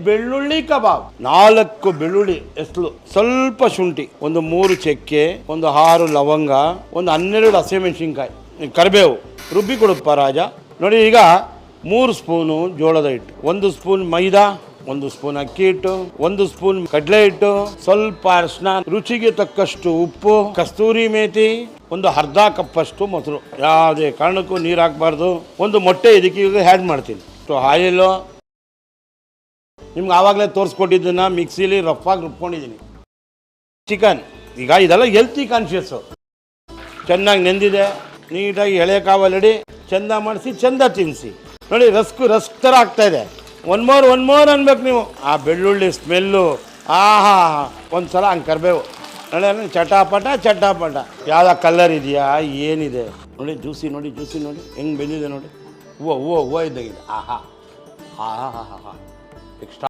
ಬೆಳ್ಳುಳ್ಳಿ ಕಬಾಬ್ 4 ಬೆಳ್ಳುಳ್ಳಿ ಎಸ್ಲು, ಸ್ವಲ್ಪ ಶುಂಠಿ, ಒಂದು 3 ಚಕ್ಕೆ, ಒಂದು 6 ಲವಂಗ, ಒಂದು 12 ಹಸಿಮೆಣಸಿನ್ಕಾಯಿ, ಕರಿಬೇವು ರುಬ್ಬಿ ಕೊಡುತ್ತಪ್ಪ ರಾಜ. ನೋಡಿ, ಈಗ 3 ಸ್ಪೂನು ಜೋಳದ ಹಿಟ್ಟು, 1 ಸ್ಪೂನ್ ಮೈದಾ, 1 ಸ್ಪೂನ್ ಅಕ್ಕಿ ಹಿಟ್ಟು, 1 ಸ್ಪೂನ್ ಕಡಲೆ ಹಿಟ್ಟು, ಸ್ವಲ್ಪ ಅರಿಶಿನ, ರುಚಿಗೆ ತಕ್ಕಷ್ಟು ಉಪ್ಪು, ಕಸ್ತೂರಿ ಮೇಥಿ, ಒಂದು ಅರ್ಧ ಕಪ್ಪಷ್ಟು ಮೊಸರು. ಯಾವುದೇ ಕಾರಣಕ್ಕೂ ನೀರು ಹಾಕಬಾರ್ದು. ಒಂದು ಮೊಟ್ಟೆ ಇದಕ್ಕೆ ಈಗ ಆ್ಯಡ್ ಮಾಡ್ತೀನಿ. ಆಯಿಲು ನಿಮ್ಗೆ ಆವಾಗಲೇ ತೋರಿಸ್ಕೊಟ್ಟಿದ್ದನ್ನು ಮಿಕ್ಸಿಲಿ ರಫಾಗಿ ರುಬ್ಕೊಂಡಿದ್ದೀನಿ. ಚಿಕನ್ ಈಗ ಇದೆಲ್ಲ ಹೆಲ್ತಿ ಕಾನ್ಷಿಯಸ್ಸು. ಚೆನ್ನಾಗಿ ನೆಂದಿದೆ, ನೀಟಾಗಿ ಎಳೆ ಕಾವಲಿಡಿ, ಚೆಂದ ಮಾಡಿಸಿ, ಚೆಂದ ತಿನ್ನಿಸಿ. ನೋಡಿ, ರಸ್ಕ್ ಥರ ಆಗ್ತಾಯಿದೆ. ಒನ್ ಮೋರ್ ಅನ್ಬೇಕು ನೀವು. ಆ ಬೆಳ್ಳುಳ್ಳಿ ಸ್ಮೆಲ್ಲು, ಆಹಾ, ಒಂದು ಸಲ ಹಂಗೆ ಕರಿಬೇವು ನೋಡಿ, ಚಟಾಪಟ ಯಾವ್ದು ಕಲರ್ ಇದೆಯಾ, ಏನಿದೆ ನೋಡಿ, ಜ್ಯೂಸಿ ನೋಡಿ ಹೆಂಗೆ ಬೆಂದಿದೆ ನೋಡಿ. ಹೂವು ಇದ್ದಾಗಿದೆ. ಆಹಾ ಎಕ್ಸ್ಟ್ರಾ.